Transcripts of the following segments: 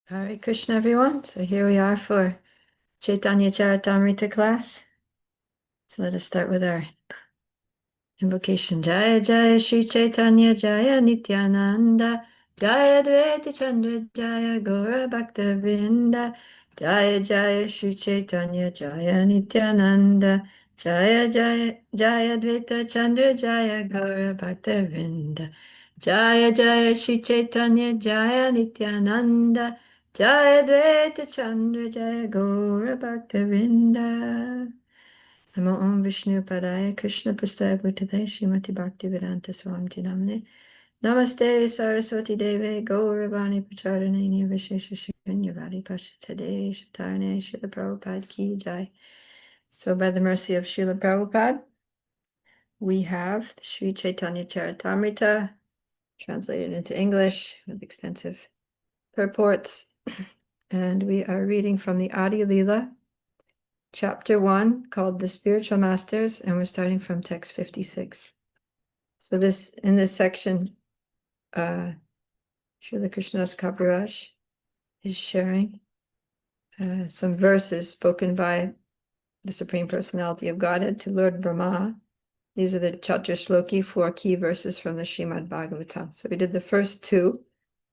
Hare Krishna, everyone. So here we are for Caitanya Charitamrita class. So let us start with our invocation. Jaya Jaya Shri Chaitanya Jaya Nityananda Jaya Dvaita Chandra Jaya Gaura Bhakta Vrinda Jaya Jaya Shri Chaitanya Jaya Nityananda Jaya Jaya Jaya Dvaita Chandra Jaya Gaura Bhakta Vrinda Jaya Jaya Shri Chaitanya Jaya Nityananda Jaya Dvaita Chandra Jaya Gaura Bhakta Vrinda Namo Om Vishnu Padaya Krishna Prastaya Bhutale Srimati Bhakti Vedanta Swami Namne Namaste Saraswati Deve Gauravani Pacharane Vishesha Shunyavadi Pashatade Shatarane Srila Prabhupada Ki Jai. So by the mercy of Srila Prabhupada, we have the Sri Chaitanya Charitamrita translated into English with extensive purports. And we are reading from the Adi-lila, Chapter 1, called The Spiritual Masters, and we're starting from text 56. So in this section, Srila Krishnadas Kaviraj is sharing some verses spoken by the Supreme Personality of Godhead to Lord Brahma. These are the Chatra Shloki, 4 key verses from the Srimad Bhagavatam. So we did the first two,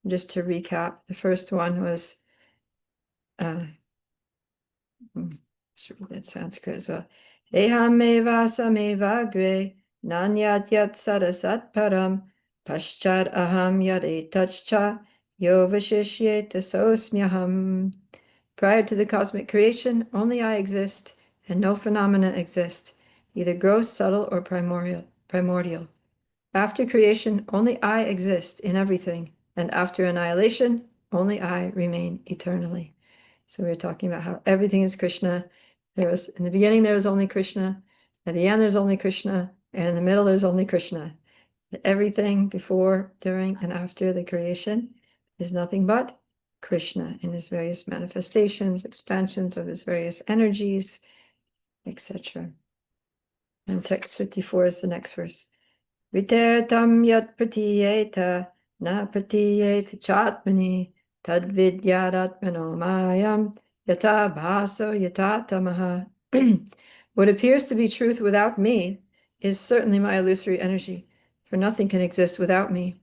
just to recap. The first one was let's read that Sanskrit as well. Ehameva sameva gre nanyat yat sadasat param paschad aham yad etachcha yo vashishyeta sosmyaham. Prior to the cosmic creation, only I exist, and no phenomena exist, either gross, subtle, or primordial. After creation, only I exist in everything, and after annihilation, only I remain eternally. So we were talking about how everything is Krishna. In the beginning, there was only Krishna. At the end, there's only Krishna. And in the middle, there's only Krishna. Everything before, during, and after the creation is nothing but Krishna in his various manifestations, expansions of his various energies, etc. And text 54 is the next verse. Vitertam yat pratiyeta na pratiyeta chatmani tad vidyadatmano mayam yata bhaso yata tamaha. What appears to be truth without me is certainly my illusory energy, for nothing can exist without me.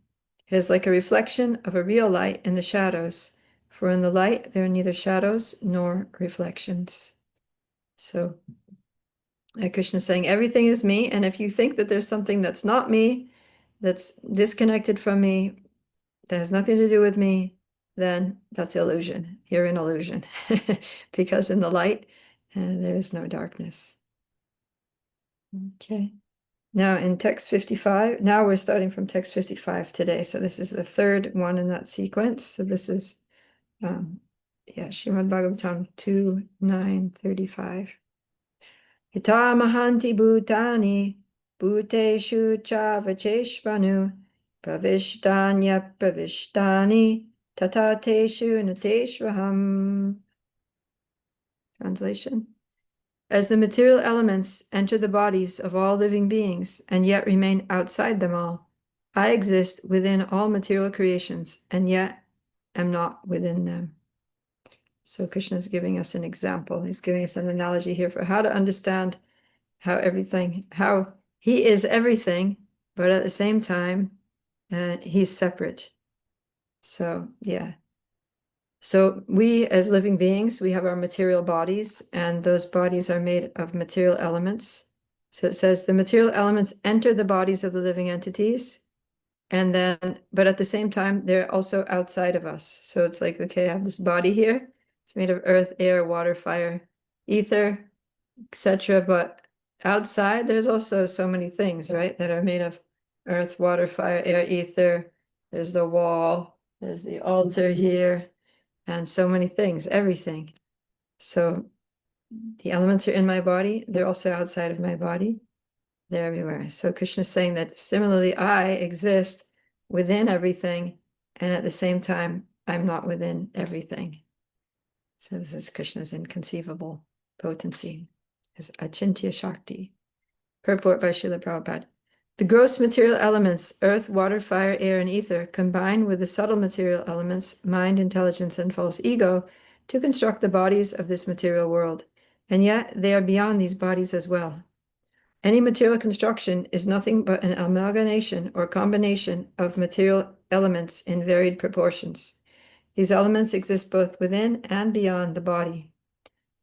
It is like a reflection of a real light in the shadows, for in the light there are neither shadows nor reflections. So Krishna is saying everything is me, and if you think that there's something that's not me, that's disconnected from me, that has nothing to do with me, then that's illusion. You're in illusion. Because in the light, there is no darkness. Okay. Now in text 55, now we're starting from text 55 today. So this is the third one in that sequence. So this is, Srimad Bhagavatam 2:9-35. Ita mahanti bhutani bhuteshu cha vacheshvanu pravishtanya pravishtani tatateshu nateshvaham. Translation. As the material elements enter the bodies of all living beings and yet remain outside them all, I exist within all material creations and yet am not within them. So Krishna is giving us an example. He's giving us an analogy here for how to understand how he is everything, but at the same time, he's separate. So, yeah. So we as living beings, we have our material bodies, and those bodies are made of material elements. So it says the material elements enter the bodies of the living entities, but at the same time, they're also outside of us. So it's like, okay, I have this body here. It's made of earth, air, water, fire, ether, etc. But outside, there's also so many things, right, that are made of earth, water, fire, air, ether. There's the wall, there's the altar here, and so many things, everything. So the elements are in my body. They're also outside of my body. They're everywhere. So Krishna is saying that similarly, I exist within everything, and at the same time, I'm not within everything. So this is Krishna's inconceivable potency, his achintya shakti. Purport by Srila Prabhupada. The gross material elements, earth, water, fire, air, and ether, combine with the subtle material elements, mind, intelligence, and false ego, to construct the bodies of this material world. And yet they are beyond these bodies as well. Any material construction is nothing but an amalgamation or combination of material elements in varied proportions. These elements exist both within and beyond the body.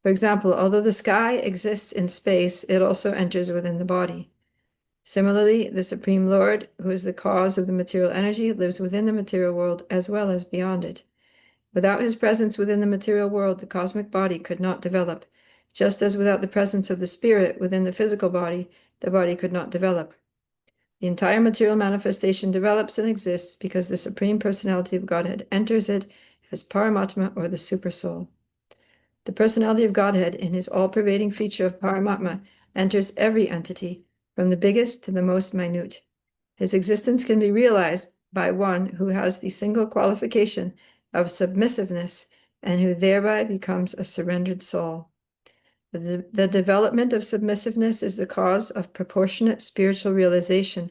For example, although the sky exists in space, it also enters within the body. Similarly, the Supreme Lord, who is the cause of the material energy, lives within the material world as well as beyond it. Without his presence within the material world, the cosmic body could not develop, just as without the presence of the spirit within the physical body, the body could not develop. The entire material manifestation develops and exists because the Supreme Personality of Godhead enters it as Paramatma, or the Supersoul. The Personality of Godhead, in his all-pervading feature of Paramatma, enters every entity, from the biggest to the most minute. His existence can be realized by one who has the single qualification of submissiveness and who thereby becomes a surrendered soul. The development of submissiveness is the cause of proportionate spiritual realization,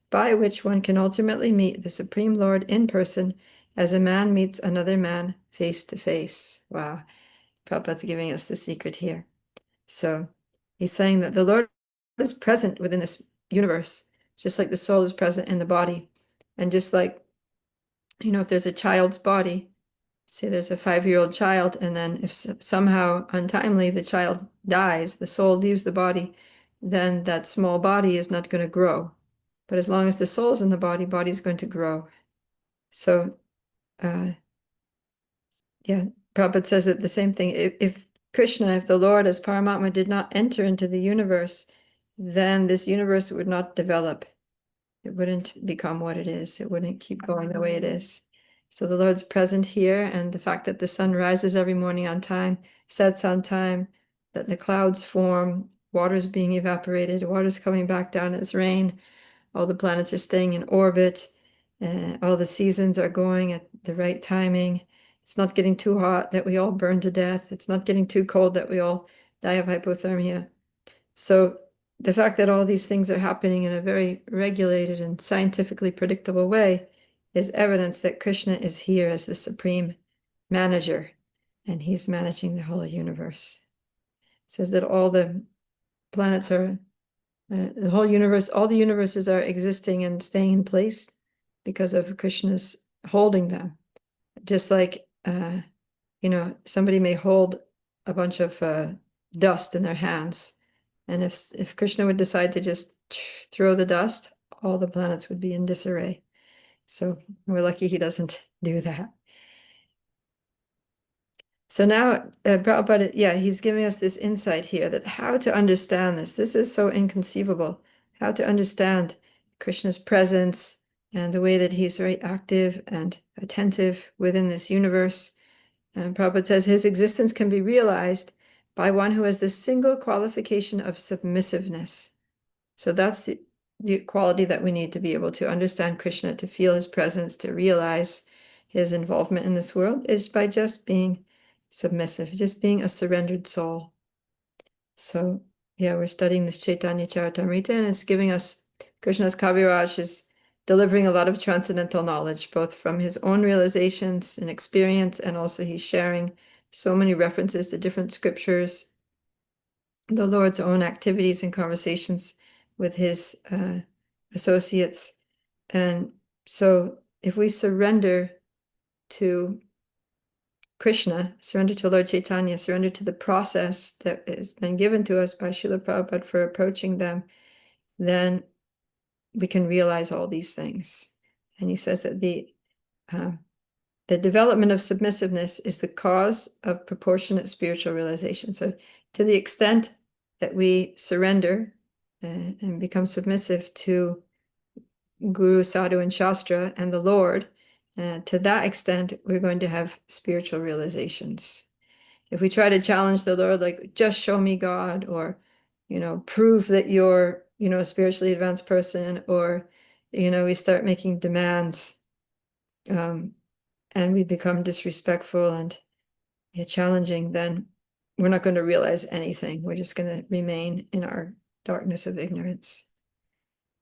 by which one can ultimately meet the Supreme Lord in person as a man meets another man face to face. Wow. Prabhupada's giving us the secret here. So he's saying that the Lord is present within this universe, just like the soul is present in the body. And just like, if there's a child's body, say there's a 5-year-old child, and then if somehow untimely the child dies, the soul leaves the body, then that small body is not going to grow. But as long as the soul's in the body is going to grow. So, Prabhupada says that the same thing. If Krishna, if the Lord as Paramatma did not enter into the universe, then this universe would not develop. It wouldn't become what it is. It wouldn't keep going the way it is. So the Lord's present here, and the fact that the sun rises every morning on time, sets on time, that the clouds form, water's being evaporated, water's coming back down as rain, all the planets are staying in orbit, all the seasons are going at the right timing. It's not getting too hot that we all burn to death. It's not getting too cold that we all die of hypothermia. So the fact that all these things are happening in a very regulated and scientifically predictable way is evidence that Krishna is here as the supreme manager, and he's managing the whole universe. It says that all the planets are, the whole universe, all the universes are existing and staying in place because of Krishna's holding them. Just like, somebody may hold a bunch of dust in their hands. And if Krishna would decide to just throw the dust, all the planets would be in disarray. So we're lucky he doesn't do that. So now Prabhupada, he's giving us this insight here that how to understand this. This is so inconceivable. How to understand Krishna's presence and the way that he's very active and attentive within this universe. And Prabhupada says his existence can be realized by one who has the single qualification of submissiveness. So that's the quality that we need to be able to understand Krishna, to feel his presence, to realize his involvement in this world, is by just being submissive, just being a surrendered soul. So we're studying this Caitanya Caritamrita, and it's giving us, Krishna's Kaviraj is delivering a lot of transcendental knowledge, both from his own realizations and experience, and also he's sharing so many references to different scriptures, the Lord's own activities and conversations with his associates. And so if we surrender to Krishna, surrender to Lord Chaitanya, surrender to the process that has been given to us by Srila Prabhupada for approaching them, then we can realize all these things. And he says that the development of submissiveness is the cause of proportionate spiritual realization. So to the extent that we surrender and become submissive to Guru, Sadhu, and Shastra and the Lord, to that extent, we're going to have spiritual realizations. If we try to challenge the Lord, like, just show me God, or, prove that you're, a spiritually advanced person, or, we start making demands, and we become disrespectful and challenging, then we're not going to realize anything. We're just going to remain in our darkness of ignorance.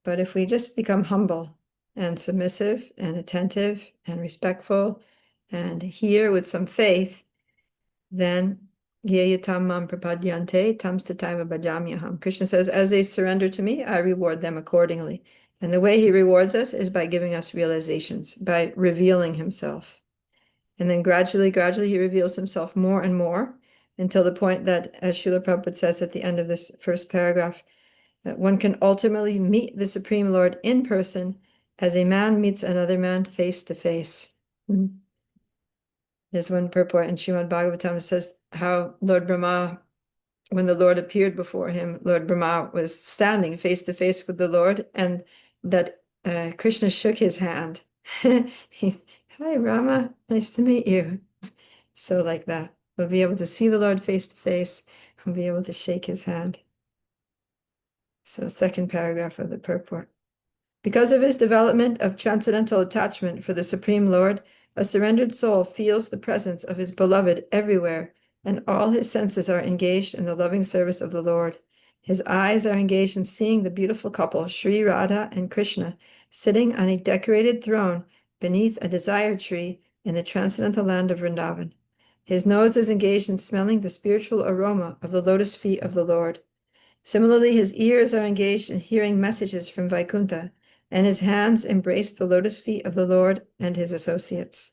But if we just become humble and submissive and attentive and respectful and hear with some faith, then ye tam mam prapadyante tam stataiva bhajamyaham. Krishna says, as they surrender to me, I reward them accordingly. And the way he rewards us is by giving us realizations, by revealing himself. And then gradually, he reveals himself more and more until the point that, as Srila Prabhupada says at the end of this first paragraph, that one can ultimately meet the Supreme Lord in person as a man meets another man face to face. There's one purport in Srimad Bhagavatam says how Lord Brahma, when the Lord appeared before him, Lord Brahma was standing face to face with the Lord, and that Krishna shook his hand. Hi, Rama, nice to meet you. So like that, we'll be able to see the Lord face to face, and be able to shake his hand. So second paragraph of the purport. Because of his development of transcendental attachment for the Supreme Lord, a surrendered soul feels the presence of his beloved everywhere, and all his senses are engaged in the loving service of the Lord. His eyes are engaged in seeing the beautiful couple, Sri Radha and Krishna, sitting on a decorated throne beneath a desire tree in the transcendental land of Vrindavan. His nose is engaged in smelling the spiritual aroma of the lotus feet of the Lord. Similarly, his ears are engaged in hearing messages from Vaikuntha, and his hands embrace the lotus feet of the Lord and his associates.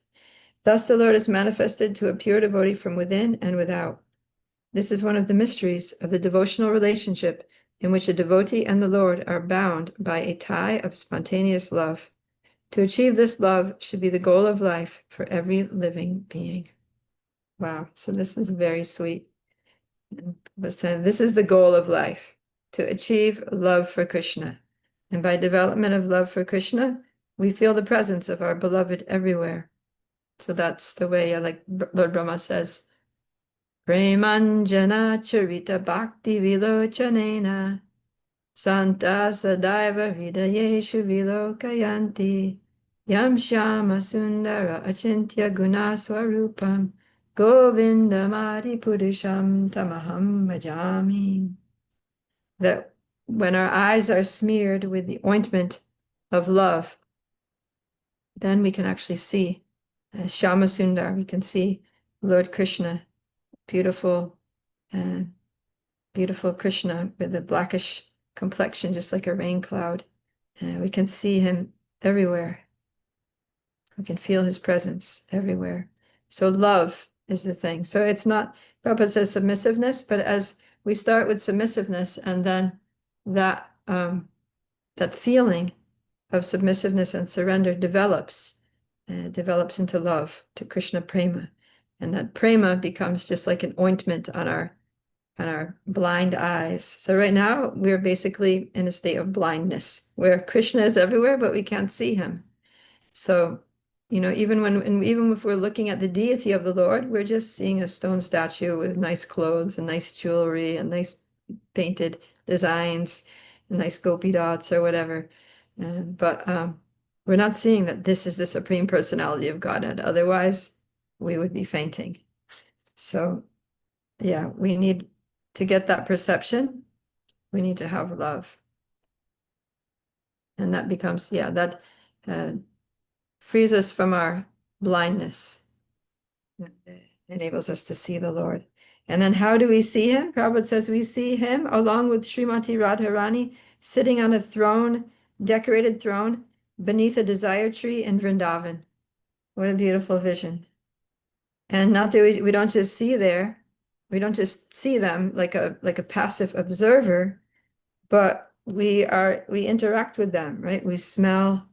Thus the Lord is manifested to a pure devotee from within and without. This is one of the mysteries of the devotional relationship in which a devotee and the Lord are bound by a tie of spontaneous love. To achieve this love should be the goal of life for every living being. Wow, so this is very sweet. This is the goal of life, to achieve love for Krishna. And by development of love for Krishna, we feel the presence of our beloved everywhere. So that's the way, like Lord Brahma says, Premanjana charita bhakti vilochanena santa sadaiva hridayeshu vilokayanti yam shama sundara achintya guna swarupam govindamadi purusham tamaham bhajami. That when our eyes are smeared with the ointment of love, then we can actually see Shama Sundar, we can see Lord Krishna, beautiful, beautiful Krishna with a blackish complexion, just like a rain cloud. We can see him everywhere. We can feel his presence everywhere. So love is the thing. So it's not, Prabhupada says submissiveness, but as we start with submissiveness, and then that feeling of submissiveness and surrender develops into love, to Krishna prema. And that prema becomes just like an ointment on our blind eyes. So right now we're basically in a state of blindness where Krishna is everywhere, but we can't see him. So, even if we're looking at the deity of the Lord, we're just seeing a stone statue with nice clothes and nice jewelry and nice painted designs, nice gopi dots or whatever. But we're not seeing that this is the Supreme Personality of Godhead. Otherwise, we would be fainting. So, yeah, we need to get that perception. We need to have love. And that becomes, that frees us from our blindness. It enables us to see the Lord. And then how do we see him? Prabhupada says we see him along with Srimati Radharani sitting on a throne, decorated throne, beneath a desire tree in Vrindavan. What a beautiful vision. And not that we don't just see there, we don't just see them like a passive observer, but we interact with them, right? We smell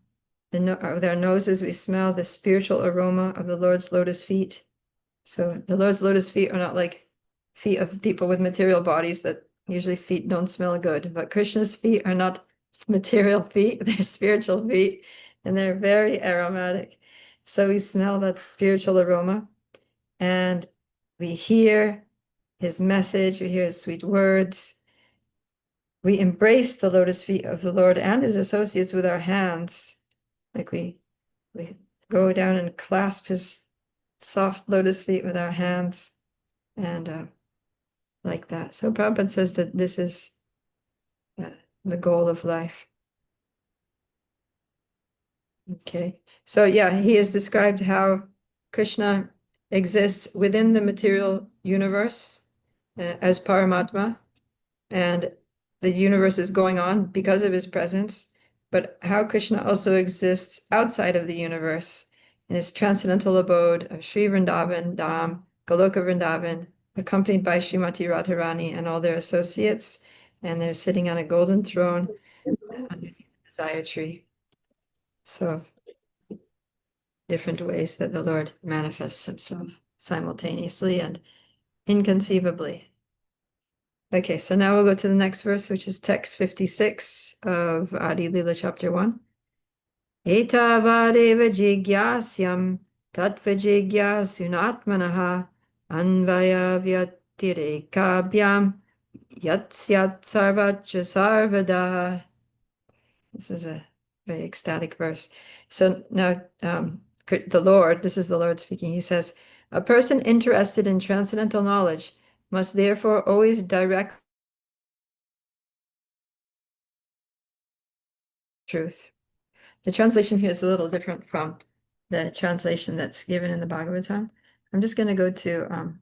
with our noses, we smell the spiritual aroma of the Lord's lotus feet. So the Lord's lotus feet are not like feet of people with material bodies that usually feet don't smell good, but Krishna's feet are not material feet, they're spiritual feet, and they're very aromatic. So we smell that spiritual aroma, and we hear his message, we hear his sweet words. We embrace the lotus feet of the Lord and his associates with our hands. Like we go down and clasp his soft lotus feet with our hands, and like that. So Prabhupada says that this is the goal of life. Okay, so yeah, he has described how Krishna exists within the material universe as Paramatma, and the universe is going on because of his presence, but how Krishna also exists outside of the universe in his transcendental abode of Sri Vrindavan Dham, Goloka Vrindavan, accompanied by Srimati Radharani and all their associates, and they're sitting on a golden throne underneath the desire tree. So different ways that the Lord manifests himself simultaneously and inconceivably. Okay, so now we'll go to the next verse, which is text 56 of Adi-lila chapter 1. Etavadeva jigyasyam tatvajigyasunatmanaha anvaya vyatirekabhyam yatsyat sarvacha sarvada. This is a very ecstatic verse. So now the Lord, this is the Lord speaking, he says, a person interested in transcendental knowledge must therefore always direct truth. The translation here is a little different from the translation that's given in the Bhagavatam. I'm just going to go to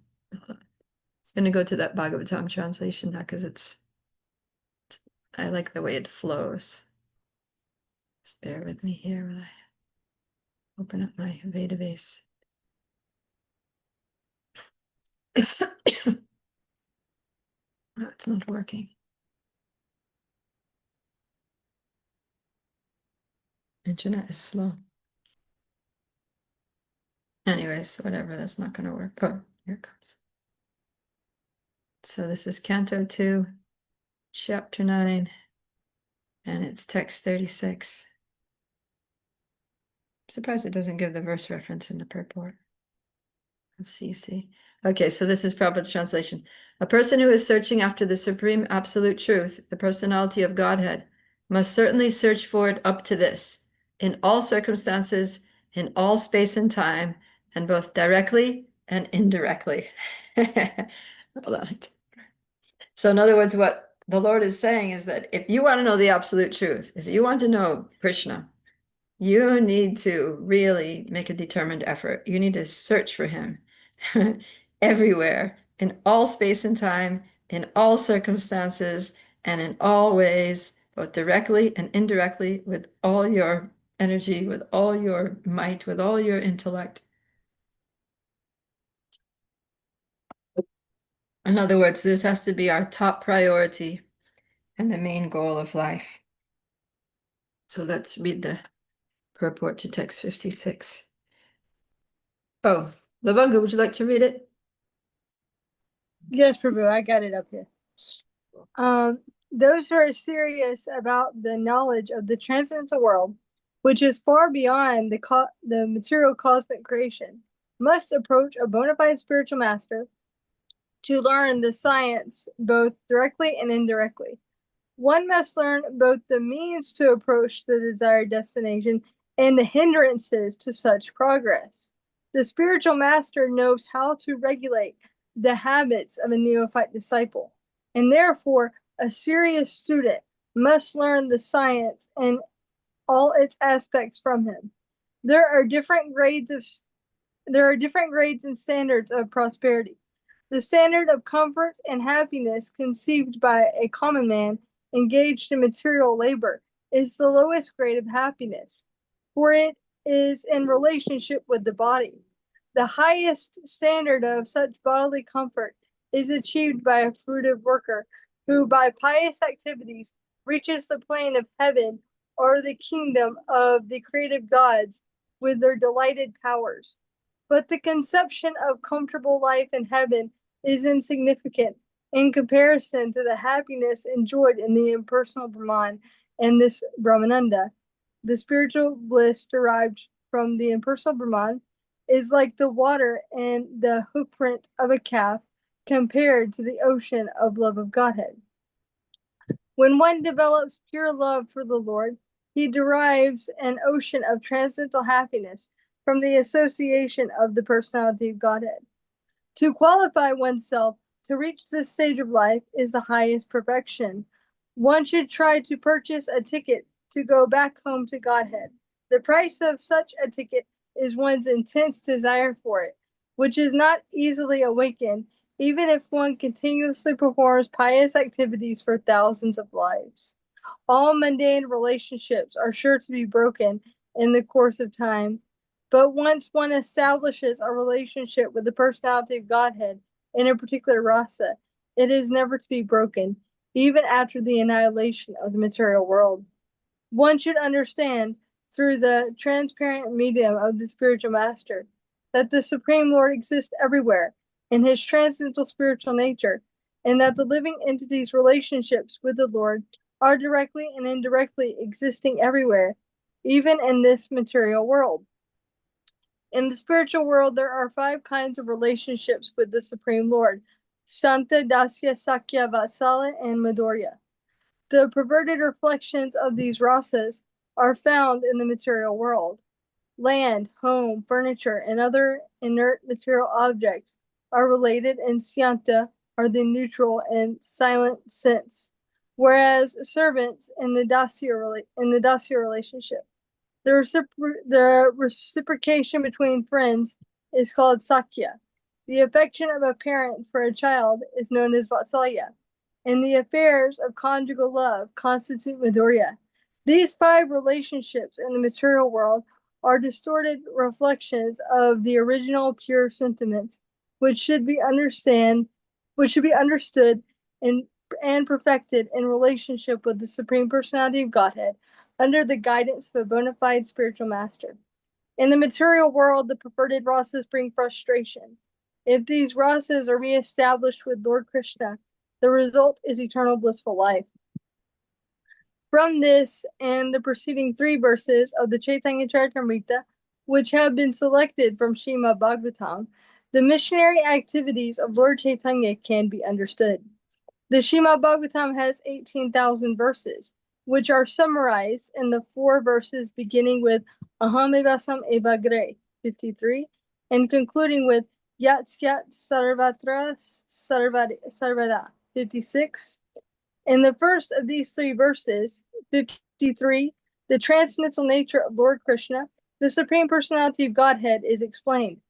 that Bhagavatam translation now because I like the way it flows. Just bear with me here when I open up my database. Oh, it's not working. Internet is slow. Anyways, whatever, that's not going to work. Oh, here it comes. So this is Canto 2, Chapter 9, and it's text 36. I'm surprised it doesn't give the verse reference in the purport of CC. Okay, so this is Prabhupada's translation. A person who is searching after the supreme absolute truth, the personality of Godhead, must certainly search for it up to this, in all circumstances, in all space and time, and both directly and indirectly. Hold on. So in other words, what the Lord is saying is that if you want to know the absolute truth, if you want to know Krishna, you need to really make a determined effort. You need to search for him everywhere, in all space and time, in all circumstances, and in all ways, both directly and indirectly, with all your energy, with all your might, with all your intellect. In other words, this has to be our top priority and the main goal of life. So let's read the purport to text 56. Oh, Lavanga, would you like to read it? Yes, Prabhu, I got it up here. Those who are serious about the knowledge of the transcendental world, which is far beyond the material cosmic creation, must approach a bona fide spiritual master to learn the science both directly and indirectly. One must learn both the means to approach the desired destination and the hindrances to such progress. The spiritual master knows how to regulate the habits of a neophyte disciple, and therefore a serious student must learn the science and all its aspects from him. There are different grades and standards of prosperity. The standard of comfort and happiness conceived by a common man engaged in material labor is the lowest grade of happiness, for it is in relationship with the body. The highest standard of such bodily comfort is achieved by a fruitive worker who, by pious activities, reaches the plane of heaven or the kingdom of the creative gods with their delighted powers. But the conception of comfortable life in heaven is insignificant in comparison to the happiness enjoyed in the impersonal Brahman and this Brahmananda. The spiritual bliss derived from the impersonal Brahman is like the water and the hoofprint of a calf compared to the ocean of love of Godhead. When one develops pure love for the Lord, he derives an ocean of transcendental happiness from the association of the personality of Godhead. To qualify oneself to reach this stage of life is the highest perfection. One should try to purchase a ticket to go back home to Godhead. The price of such a ticket is one's intense desire for it, which is not easily awakened, even if one continuously performs pious activities for thousands of lives. All mundane relationships are sure to be broken in the course of time, but once one establishes a relationship with the personality of Godhead in a particular rasa, it is never to be broken, even after the annihilation of the material world. One should understand, through the transparent medium of the spiritual master, that the Supreme Lord exists everywhere in his transcendental spiritual nature, and that the living entity's relationships with the Lord are directly and indirectly existing everywhere, even in this material world. In the spiritual world, there are 5 kinds of relationships with the Supreme Lord: Santa, Dasya, Sakya, Vatsala, and Madhurya. The perverted reflections of these rasas are found in the material world. Land, home, furniture, and other inert material objects are related in Syanta, are the neutral and silent sense, whereas servants in the Dasya relationship. The reciprocation between friends is called Sakya. The affection of a parent for a child is known as Vatsalya, and the affairs of conjugal love constitute Madhurya. These 5 relationships in the material world are distorted reflections of the original pure sentiments, which should be understood and perfected in relationship with the Supreme Personality of Godhead under the guidance of a bona fide spiritual master. In the material world, the perverted rasas bring frustration. If these rasas are reestablished with Lord Krishna, the result is eternal blissful life. From this and the preceding 3 verses of the Caitanya Caritamrita, which have been selected from Srimad Bhagavatam, the missionary activities of Lord Caitanya can be understood. The Srimad Bhagavatam has 18,000 verses, which are summarized in the 4 verses beginning with Aham Evasam Evagre, 53, and concluding with Yat Yat Sarvatra Sarvada, 56. In the first of these 3 verses, 53, the transcendental nature of Lord Krishna, the Supreme Personality of Godhead, is explained.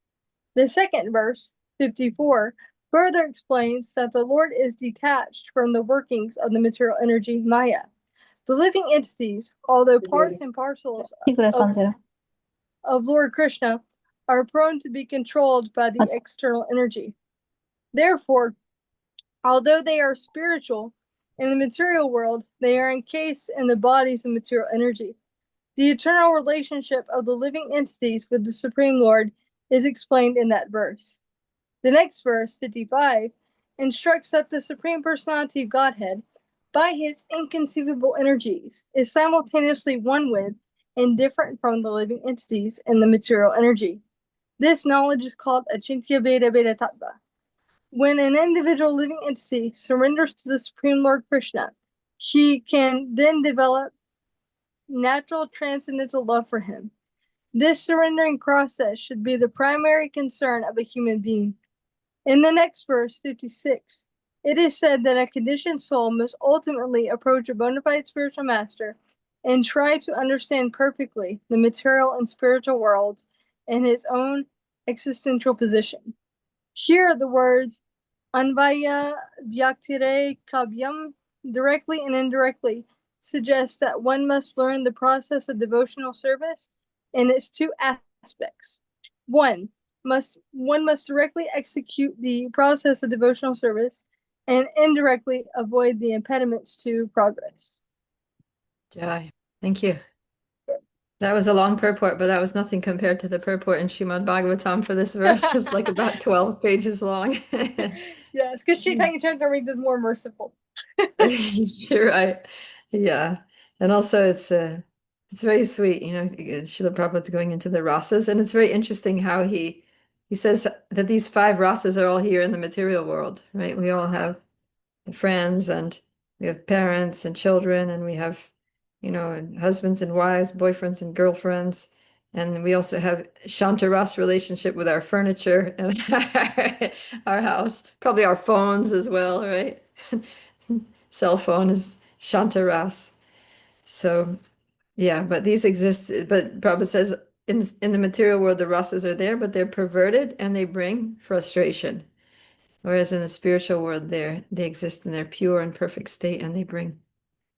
The second verse, 54, further explains that the Lord is detached from the workings of the material energy Maya. The living entities, although parts and parcels of Lord Krishna, are prone to be controlled by the external energy. Therefore, although they are spiritual in the material world, they are encased in the bodies of material energy. The eternal relationship of the living entities with the Supreme Lord is explained in that verse. The next verse, 55, instructs that the Supreme Personality of Godhead, by his inconceivable energies, is simultaneously one with and different from the living entities in the material energy. This knowledge is called Achintya Veda Veda Tattva. When an individual living entity surrenders to the Supreme Lord Krishna, he can then develop natural transcendental love for him. This surrendering process should be the primary concern of a human being. In the next verse, 56, it is said that a conditioned soul must ultimately approach a bona fide spiritual master and try to understand perfectly the material and spiritual worlds and his own existential position. Here, the words Anvaya Vyaktire Kavyam, directly and indirectly, suggest that one must learn the process of devotional service in its 2 aspects. One must directly execute the process of devotional service and indirectly avoid the impediments to progress. Jai. Thank you. That was a long purport, but that was nothing compared to the purport in Srimad Bhagavatam for this verse. It's like about 12 pages long. Yes, because Chaitanya Charitamrita is more merciful. You're right. Yeah. And also it's very sweet, Srila Prabhupada's going into the rasas, and it's very interesting how he says that these 5 rasas are all here in the material world, right? We all have friends, and we have parents and children, and we have, and husbands and wives, boyfriends and girlfriends. And we also have Shantaras relationship with our furniture and our house, probably our phones as well, right? Cell phone is Shantaras. So Yeah, but these exist, but Prabhupada says in the material world, the rasas are there, but they're perverted and they bring frustration. Whereas in the spiritual world, they exist in their pure and perfect state and they bring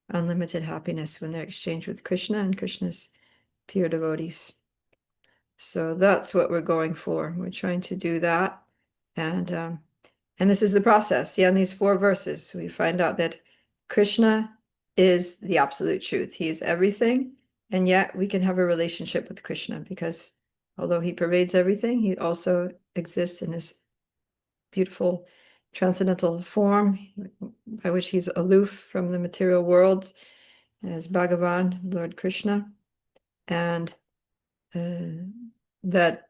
unlimited happiness when they're exchanged with Krishna and Krishna's pure devotees. So that's what we're going for. We're trying to do that. And this is the process. Yeah, in these 4 verses, we find out that Krishna is the absolute truth. He is everything. And yet we can have a relationship with Krishna because although he pervades everything, he also exists in his beautiful transcendental form by which he's aloof from the material world as Bhagavan, Lord Krishna. And that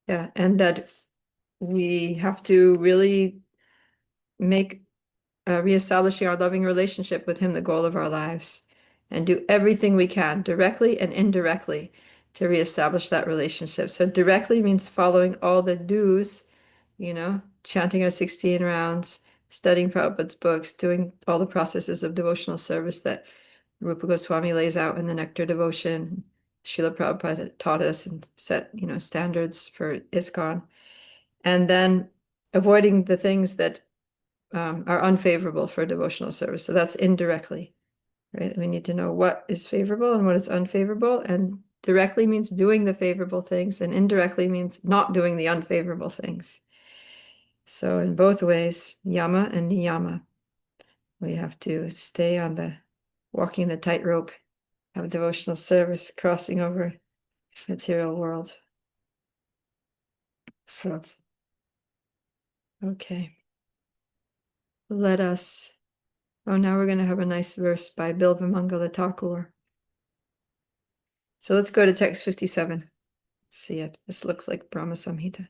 that we have to really make reestablishing our loving relationship with him the goal of our lives and do everything we can directly and indirectly to reestablish that relationship. So directly means following all the do's, chanting our 16 rounds, studying Prabhupada's books, doing all the processes of devotional service that Rupa Goswami lays out in the Nectar Devotion. Srila Prabhupada taught us and set, standards for ISKCON. And then avoiding the things that are unfavorable for devotional service. So that's indirectly, right? We need to know what is favorable and what is unfavorable. And directly means doing the favorable things, and indirectly means not doing the unfavorable things. So in both ways, yama and niyama, we have to stay on walking the tightrope of devotional service, crossing over this material world. So it's okay. Let us. Oh, now we're going to have a nice verse by Bilvamangala Thakur. So let's go to text 57. Let's see it. This looks like Brahma Samhita.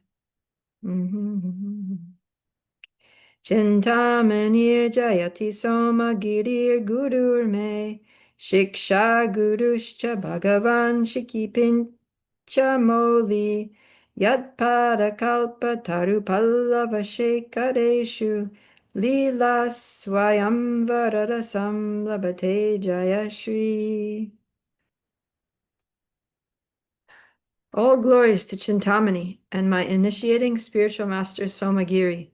Chintamani jayati soma girir gurur me shiksha guruscha bhagavan shikipincha moli yad padakalpa taru pallava shekareshu lila swayam vararasam labate jayashri. All glories to Chintamani and my initiating spiritual master Somagiri.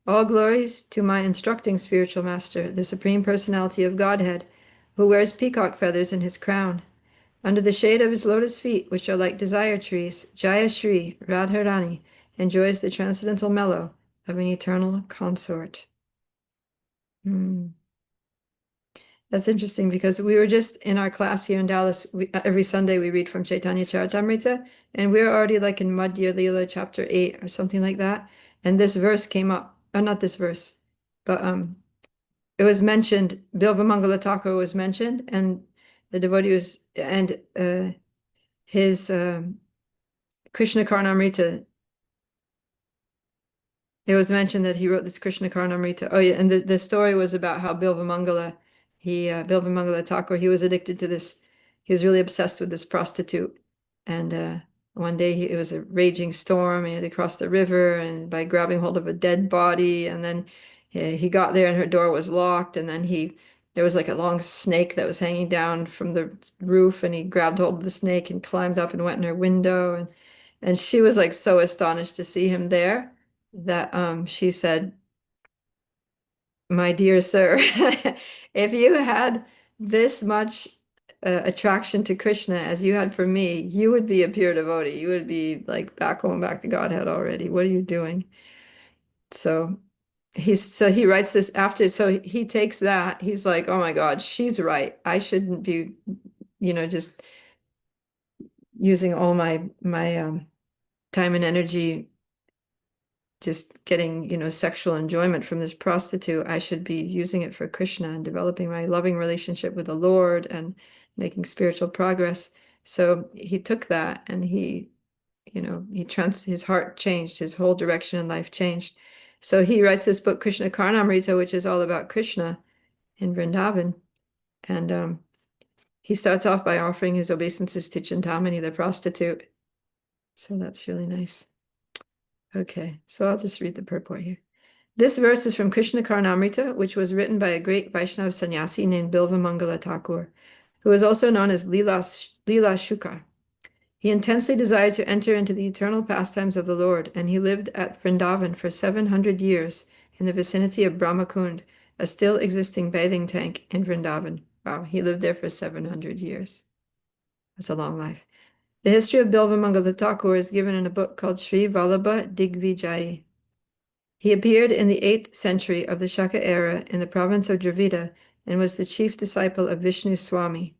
All glories to my instructing spiritual master, the Supreme Personality of Godhead, who wears peacock feathers in his crown. Under the shade of his lotus feet, which are like desire trees, Jaya Shri Radharani enjoys the transcendental mellow of an eternal consort. That's interesting because we were just in our class here in Dallas. Every Sunday we read from Caitanya Caritamrita, and we're already like in Adi-lila chapter 8 or something like that. And this verse came up, not this verse, but it was mentioned. Bilvamangala Thakur was mentioned, and the devotee was, and his Krishna Karnamrita. It was mentioned that he wrote this Krishna Karnamrita. Oh yeah, and the story was about how Bilvamangala Thakur, he was addicted to this. He was really obsessed with this prostitute. And one day it was a raging storm. He had to cross the river, and by grabbing hold of a dead body, and then he got there and her door was locked, and then there was like a long snake that was hanging down from the roof, and he grabbed hold of the snake and climbed up and went in her window, and she was like so astonished to see him there that she said, "My dear sir, if you had this much attraction to Krishna as you had for me, you would be a pure devotee. You would be like back home, back to Godhead already. What are you doing?" So he writes this after, so he takes that, he's like, "Oh my God, she's right. I shouldn't be, just using all my time and energy just getting, sexual enjoyment from this prostitute. I should be using it for Krishna and developing my loving relationship with the Lord and making spiritual progress." So he took that and his heart changed, his whole direction in life changed. So he writes this book, Krishna Karnamrita, which is all about Krishna in Vrindavan. And he starts off by offering his obeisances to Chintamani, the prostitute. So that's really nice. Okay, so I'll just read the purport here. This verse is from Krishna Karnamrita, which was written by a great Vaishnava sannyasi named Bilvamangala Thakur, who is also known as Lila Shuka. He intensely desired to enter into the eternal pastimes of the Lord, and he lived at Vrindavan for 700 years in the vicinity of Brahmakund, a still existing bathing tank in Vrindavan. Wow, he lived there for 700 years. That's a long life. The history of Bilvamangala Thakur is given in a book called Sri Vallabha Digvijayi. He appeared in the 8th century of the Shaka era in the province of Dravida and was the chief disciple of Vishnu Swami.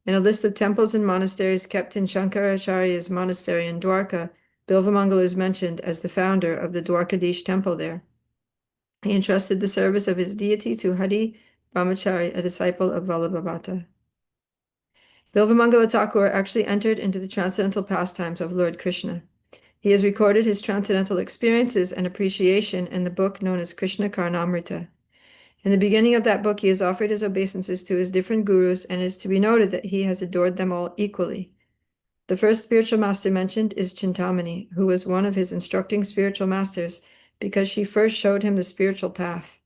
In a list of temples and monasteries kept in Shankaracharya's monastery in Dwarka, Bilvamangala is mentioned as the founder of the Dwarkadish temple there. He entrusted the service of his deity to Hari Brahmachari, a disciple of Vallabhabhata. Bilvamangala Thakur actually entered into the transcendental pastimes of Lord Krishna. He has recorded his transcendental experiences and appreciation in the book known as Krishna Karnamrita. In the beginning of that book, he has offered his obeisances to his different gurus, and it is to be noted that he has adored them all equally. The first spiritual master mentioned is Chintamani, who was one of his instructing spiritual masters because she first showed him the spiritual path.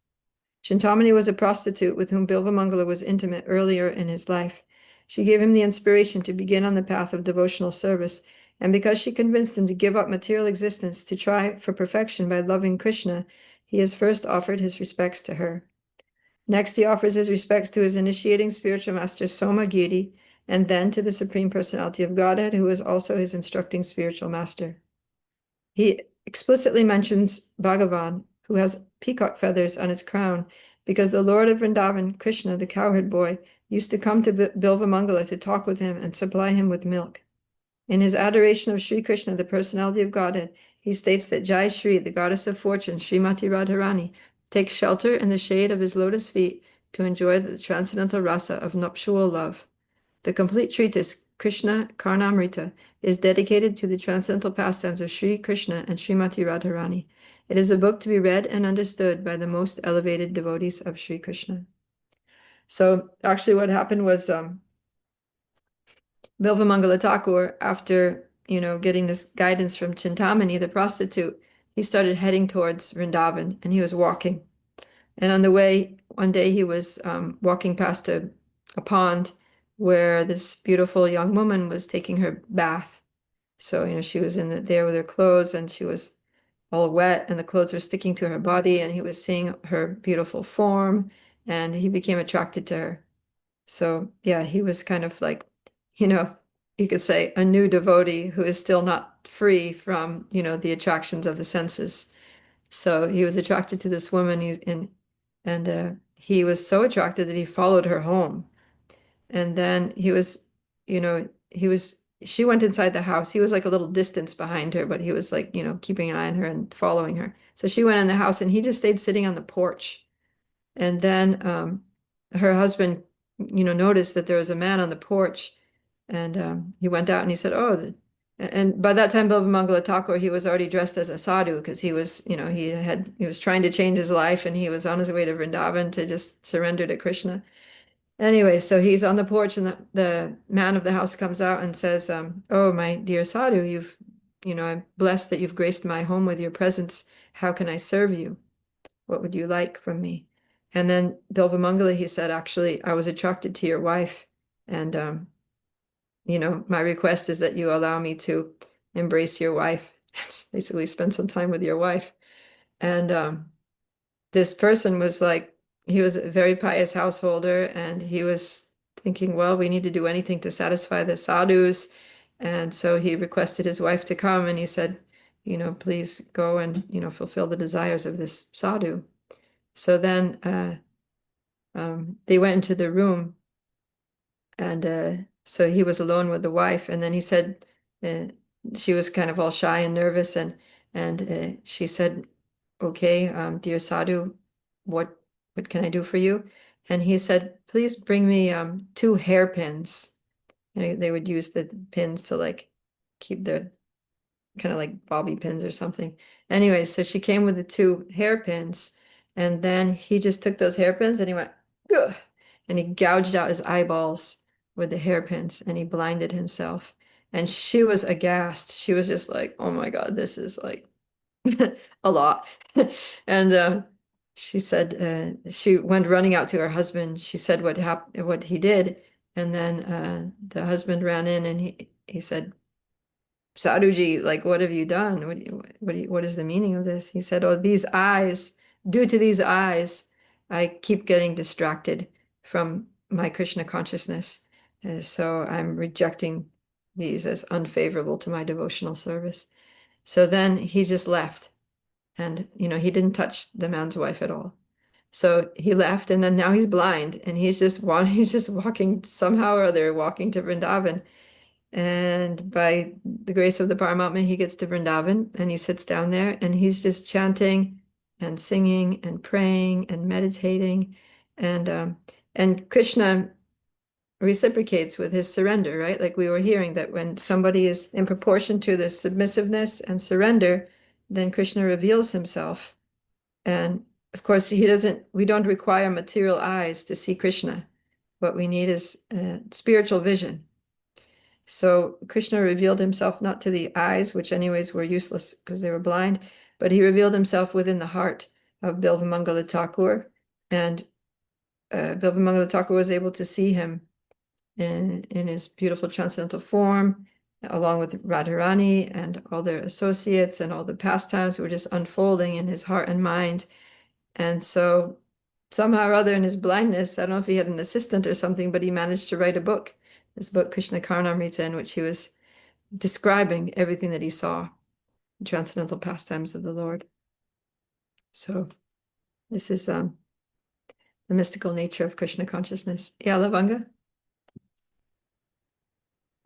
Chintamani was a prostitute with whom Bilvamangala was intimate earlier in his life. She gave him the inspiration to begin on the path of devotional service, and because she convinced him to give up material existence to try for perfection by loving Krishna, he has first offered his respects to her. Next, he offers his respects to his initiating spiritual master Soma Giri, and then to the Supreme Personality of Godhead, who is also his instructing spiritual master. He explicitly mentions Bhagavan, who has peacock feathers on his crown, because the Lord of Vrindavan, Krishna, the cowherd boy, used to come to Bilvamangala to talk with him and supply him with milk. In his adoration of Sri Krishna, the personality of Godhead, he states that Jai Shri, the goddess of fortune, Srimati Radharani, takes shelter in the shade of his lotus feet to enjoy the transcendental rasa of nuptial love. The complete treatise, Krishna Karnamrita, is dedicated to the transcendental pastimes of Sri Krishna and Srimati Radharani. It is a book to be read and understood by the most elevated devotees of Sri Krishna. So actually what happened was Bilvamangala Thakur, after, getting this guidance from Chintamani, the prostitute, he started heading towards Vrindavan, and he was walking. And on the way, one day he was walking past a pond where this beautiful young woman was taking her bath. So, she was there with her clothes, and she was all wet, and the clothes were sticking to her body, and he was seeing her beautiful form, and he became attracted to her. So, yeah, he was kind of like, you could say a new devotee who is still not free from, the attractions of the senses. So he was attracted to this woman, and he was so attracted that he followed her home. And then she went inside the house. He was like a little distance behind her, but he was like, keeping an eye on her and following her. So she went in the house, and he just stayed sitting on the porch. And then her husband, noticed that there was a man on the porch, and he went out and he said, "Oh," and by that time, Bilvamangala Thakur, he was already dressed as a sadhu because he was, he was trying to change his life, and he was on his way to Vrindavan to just surrender to Krishna. Anyway, so he's on the porch, and the man of the house comes out and says, "Oh, my dear sadhu, I'm blessed that you've graced my home with your presence. How can I serve you? What would you like from me?" And then Bilvamangala, he said, "Actually, I was attracted to your wife, and my request is that you allow me to embrace your wife." It's basically spend some time with your wife. And this person was like, he was a very pious householder, and he was thinking, well, we need to do anything to satisfy the sadhus. And so he requested his wife to come, and he said, please go and, fulfill the desires of this sadhu. So then they went into the room, and so he was alone with the wife. And then he said, she was kind of all shy and nervous, and she said, "Okay, dear sadhu, what can I do for you?" And he said, "Please bring me 2 hairpins." And they would use the pins to like keep their kind of like bobby pins or something. Anyway, so she came with the 2 hairpins, and then he just took those hairpins and he went, "Ugh," and he gouged out his eyeballs with the hairpins, and he blinded himself. And she was aghast. She was just like, "Oh my God, this is like a lot. And she said she went running out to her husband. She said what he did, and then the husband ran in and he said, Sadhuji, like, what have you done? What is the meaning of this? He said, oh, these eyes, due to these eyes, I keep getting distracted from my Krishna consciousness. So I'm rejecting these as unfavorable to my devotional service. So then he just left. And, he didn't touch the man's wife at all. So he left, and then now he's blind, and he's just walking somehow or other, walking to Vrindavan. And by the grace of the Paramatma, he gets to Vrindavan and he sits down there and he's just chanting and singing and praying and meditating. And Krishna reciprocates with his surrender, right? Like we were hearing that when somebody is in proportion to their submissiveness and surrender, then Krishna reveals himself. And of course, we don't require material eyes to see Krishna. What we need is spiritual vision. So Krishna revealed himself not to the eyes, which anyways were useless because they were blind, but he revealed himself within the heart of Bilvamangala Thakur. And Bilvamangala Thakur was able to see him in his beautiful transcendental form, along with Radharani and all their associates, and all the pastimes were just unfolding in his heart and mind. And so somehow or other in his blindness, I don't know if he had an assistant or something, but he managed to write a book, this book, Krishna Karnamrita, in which he was describing everything that he saw, the transcendental pastimes of the Lord. So this is the mystical nature of Krishna consciousness. Yeah, Lavanga?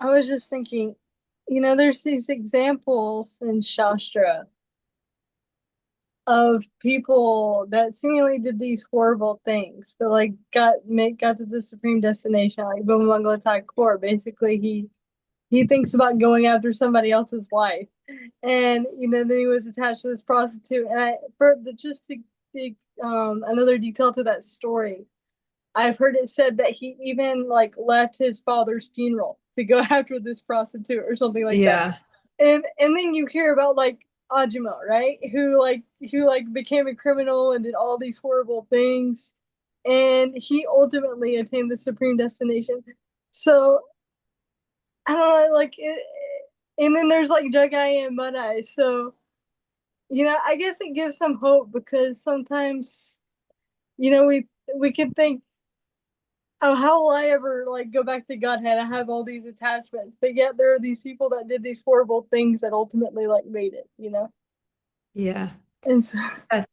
I was just thinking, there's these examples in Shastra of people that seemingly did these horrible things, but like got to the supreme destination, like Bhumangala Thakur. Basically, he thinks about going after somebody else's wife, and then he was attached to this prostitute. And just to another detail to that story, I've heard it said that he even like left his father's funeral to go after this prostitute or something like that. Yeah. And then you hear about like Ajima, right? Who became a criminal and did all these horrible things, and he ultimately attained the supreme destination. So I don't know, like, and then there's like Jagai and Madai. So I guess it gives some hope because sometimes we can think, oh, how will I ever like go back to Godhead? I have all these attachments, but yet there are these people that did these horrible things that ultimately like made it. Yeah. And so That's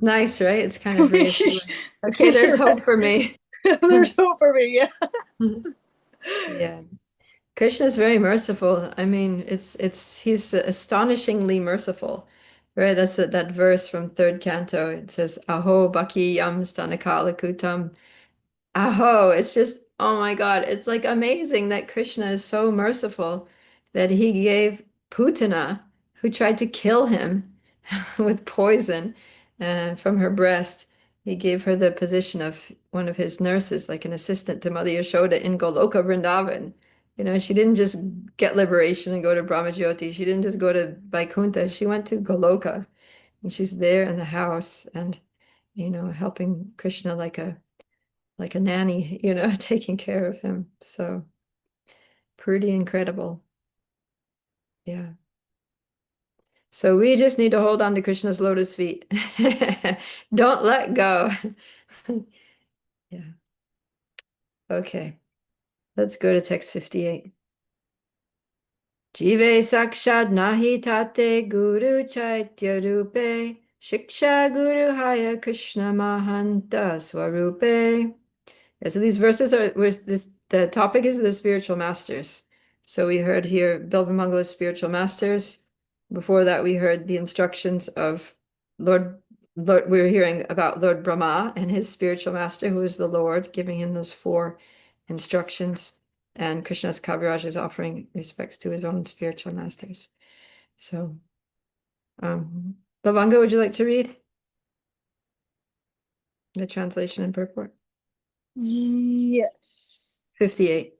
nice, right? It's kind of reassuring. Okay, there's you're hope right. for me. There's hope for me. Yeah. Yeah. Krishna is very merciful. I mean, he's astonishingly merciful, right? That's that verse from third canto. It says, Aho bhaki yam stanakala kutam. Aho, it's just, oh my God, it's like amazing that Krishna is so merciful that he gave Putana, who tried to kill him with poison from her breast, he gave her the position of one of his nurses, like an assistant to Mother Yashoda in Goloka Vrindavan. She didn't just get liberation and go to Brahmajyoti. She didn't just go to Vaikuntha. She went to Goloka, and she's there in the house and, helping Krishna like a nanny, taking care of him. So pretty incredible. Yeah. So we just need to hold on to Krishna's lotus feet. Don't let go. Yeah. Okay. Let's go to text 58. Jive sakshad nahi tate guru chaitya rupe shiksha guru haya Krishna mahanta swarupe. Yeah, so these verses the topic is the spiritual masters. So we heard here Bilvamangala's spiritual masters. Before that, we heard the instructions of Lord, we were hearing about Lord Brahma and his spiritual master, who is the Lord, giving him those 4 instructions. And Krishna's Kaviraj is offering respects to his own spiritual masters. So, Lavanga, would you like to read the translation and purport? Yes. 58.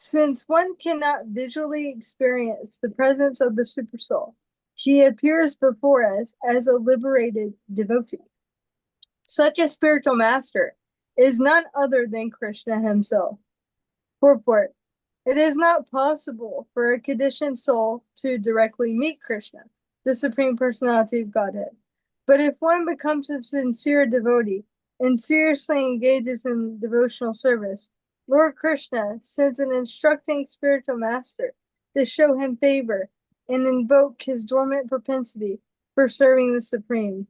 Since one cannot visually experience the presence of the Supersoul, he appears before us as a liberated devotee. Such a spiritual master is none other than Krishna himself. Purport. It is not possible for a conditioned soul to directly meet Krishna, the Supreme Personality of Godhead. But if one becomes a sincere devotee and seriously engages in devotional service, Lord Krishna sends an instructing spiritual master to show him favor and invoke his dormant propensity for serving the Supreme.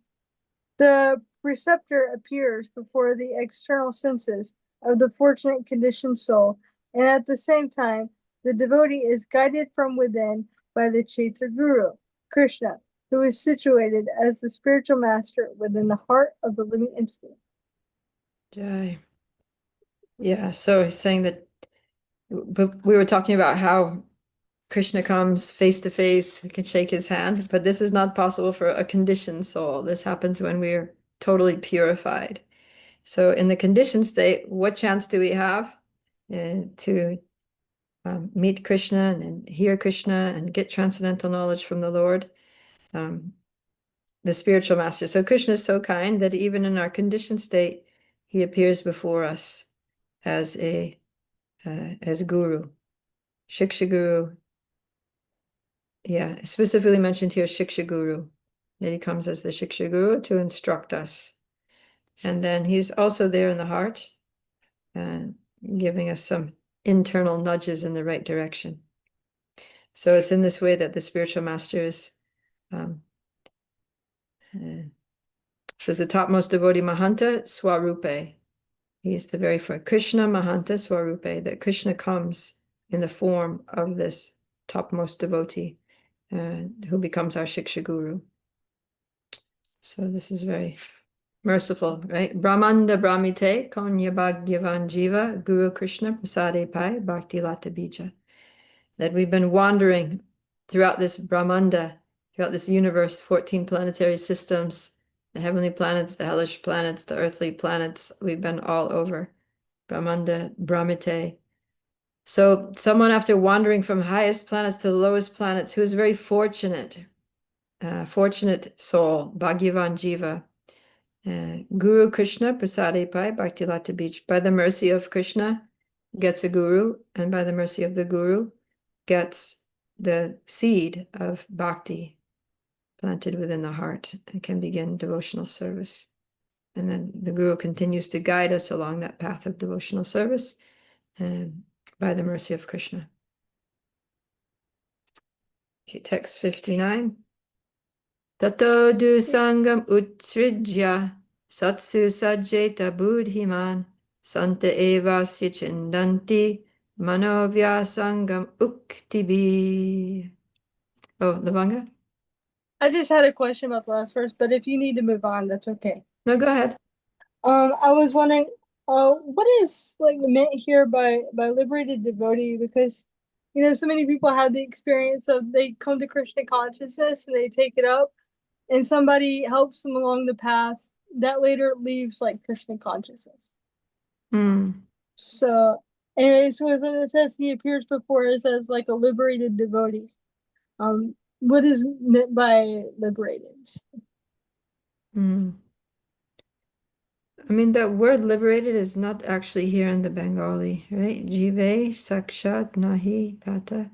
The preceptor appears before the external senses of the fortunate conditioned soul, and at the same time, the devotee is guided from within by the Chaitra Guru, Krishna, who is situated as the spiritual master within the heart of the living entity. Jai. Yeah, so he's saying that we were talking about how Krishna comes face to face, we can shake his hand, but this is not possible for a conditioned soul. This happens when we're totally purified. So in the conditioned state, what chance do we have to meet Krishna and hear Krishna and get transcendental knowledge from the Lord, the spiritual master? So Krishna is so kind that even in our conditioned state, he appears before us as guru, Shiksha Guru. Yeah, specifically mentioned here, Shiksha Guru, that he comes as the Shiksha Guru to instruct us. And then he's also there in the heart and giving us some internal nudges in the right direction. So it's in this way that the spiritual master is, says the topmost devotee Mahanta Swarupe. He's the very first Krishna Mahanta Swarupe, that Krishna comes in the form of this topmost devotee who becomes our Shiksha Guru. So this is very merciful, right? Brahmanda Brahmite Konya Bhagyavan Jiva Guru Krishna Prasade Pai Bhakti Lata Bija. That we've been wandering throughout this Brahmanda, throughout this universe, 14 planetary systems, the heavenly planets, the hellish planets, the earthly planets. We've been all over Brahmanda Brahmite. So someone, after wandering from highest planets to the lowest planets, who is very fortunate, fortunate soul, Bhagyavan Jiva, Guru Krishna Prasade Pai Bhakti Lata Beach, by the mercy of Krishna, gets a guru, and by the mercy of the guru, gets the seed of bhakti planted within the heart and can begin devotional service. And then the guru continues to guide us along that path of devotional service, and by the mercy of Krishna. Okay, text 59. Tato du sangam utsrijya satsu sajjeta buddhiman santa eva sichindanti manovya sangam uktibi. Oh, Lavanga? I just had a question about the last verse, but if you need to move on, that's okay. No, go ahead. I was wondering, what is like meant here by liberated devotee? Because so many people have the experience of they come to Krishna consciousness and they take it up, and somebody helps them along the path that later leaves like Krishna consciousness. So, anyway, so when it says he appears before us as like a liberated devotee, what is meant by liberated? I mean, that word liberated is not actually here in the Bengali, right? Jive sakshat nahi tata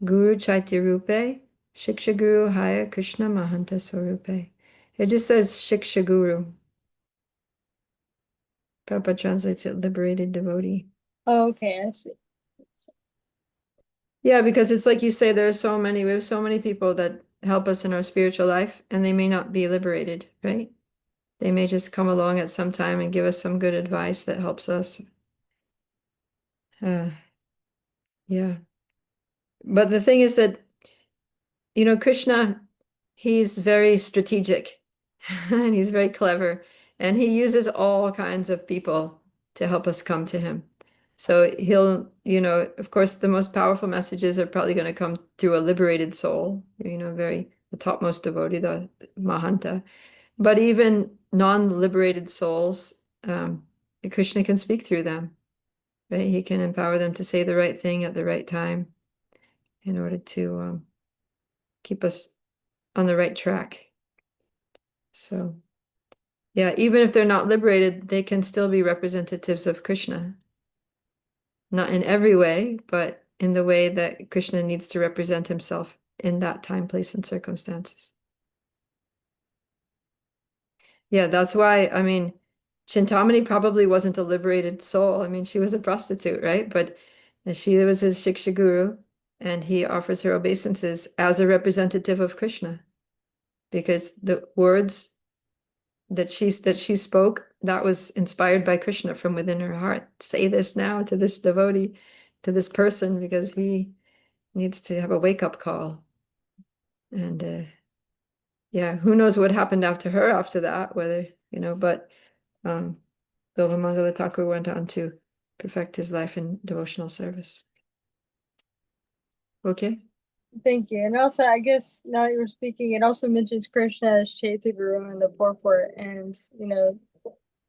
guru chaitya rupe shiksha guru haya Krishna mahanta swarupe. It just says shiksha guru. Prabhupada translates it liberated devotee. Oh, okay, I see. Yeah, because it's like you say, we have so many people that help us in our spiritual life, and they may not be liberated, right? They may just come along at some time and give us some good advice that helps us. Yeah. But the thing is that, Krishna, he's very strategic and he's very clever, and he uses all kinds of people to help us come to him. So he'll, of course, the most powerful messages are probably going to come through a liberated soul, the topmost devotee, the Mahanta. But even non-liberated souls, Krishna can speak through them, right? He can empower them to say the right thing at the right time in order to keep us on the right track. So, yeah, even if they're not liberated, they can still be representatives of Krishna. Not in every way, but in the way that Krishna needs to represent himself in that time, place, and circumstances. Yeah, that's why, I mean, Chintamani probably wasn't a liberated soul. I mean, she was a prostitute, right? But she was his Shiksha guru, and he offers her obeisances as a representative of Krishna, because the words that she spoke, that was inspired by Krishna from within her heart. Say this now to this devotee, to this person, because he needs to have a wake-up call. And yeah, who knows what happened after her after that, whether, but Bilvamangala Thakur went on to perfect his life in devotional service. Okay. Thank you. And also, I guess now that you were speaking, it also mentions Krishna as Chaitya Guru in the purport. And,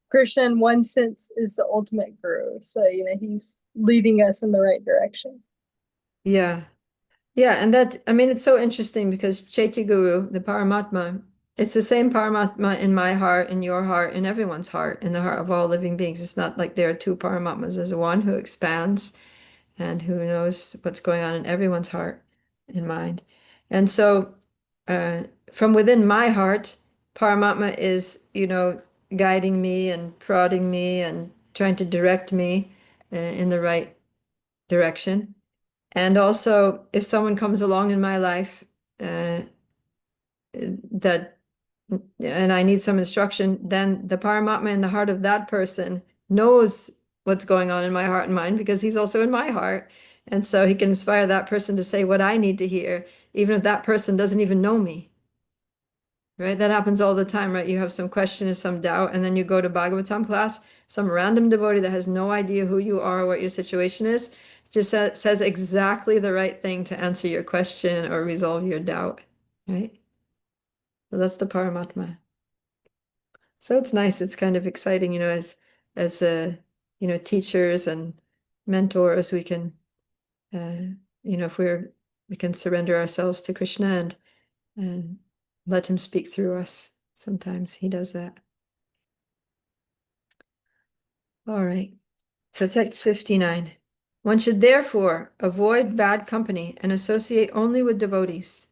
Krishna in one sense is the ultimate guru. So, he's leading us in the right direction. Yeah. Yeah, and that, I mean, it's so interesting because Chaitya Guru, the Paramatma, it's the same Paramatma in my heart, in your heart, in everyone's heart, in the heart of all living beings. It's not like there are two Paramatmas. There's one who expands and who knows what's going on in everyone's heart and mind. And so from within my heart, Paramatma is, guiding me and prodding me and trying to direct me in the right direction. And also, if someone comes along in my life uh, that and I need some instruction, then the Paramatma in the heart of that person knows what's going on in my heart and mind because he's also in my heart. And so he can inspire that person to say what I need to hear, even if that person doesn't even know me. Right? That happens all the time, right? You have some question or some doubt, and then you go to Bhagavatam class, some random devotee that has no idea who you are or what your situation is, just says exactly the right thing to answer your question or resolve your doubt, right? So that's the Paramatma. So it's nice. It's kind of exciting, as teachers and mentors, we can, if we can surrender ourselves to Krishna and let him speak through us. Sometimes he does that. All right. So text 59. One should therefore avoid bad company and associate only with devotees.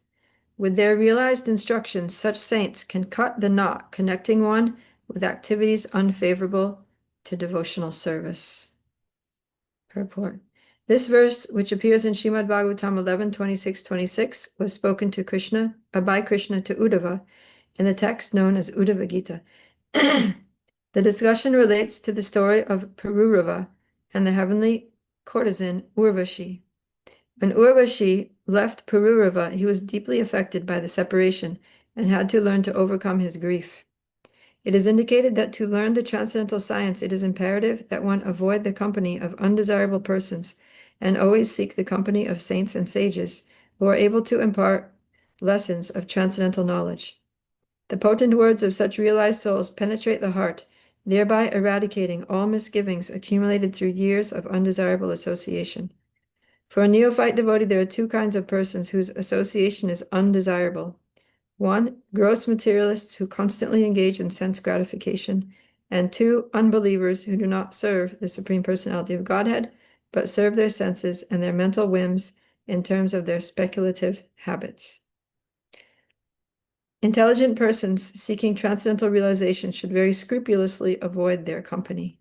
With their realized instructions, such saints can cut the knot connecting one with activities unfavorable to devotional service. Purport. This verse, which appears in Srimad Bhagavatam 11:26-26, was spoken to Krishna, by Krishna to Uddhava, in the text known as Uddhava Gita. The discussion relates to the story of Pururava and the heavenly courtesan Urvashi. When Urvashi left Pururava, he was deeply affected by the separation and had to learn to overcome his grief. It is indicated that to learn the transcendental science, it is imperative that one avoid the company of undesirable persons and always seek the company of saints and sages who are able to impart lessons of transcendental knowledge. The potent words of such realized souls penetrate the heart, thereby eradicating all misgivings accumulated through years of undesirable association. For a neophyte devotee, there are two kinds of persons whose association is undesirable. One, gross materialists who constantly engage in sense gratification, and two, unbelievers who do not serve the Supreme Personality of Godhead, but serve their senses and their mental whims in terms of their speculative habits. Intelligent persons seeking transcendental realization should very scrupulously avoid their company.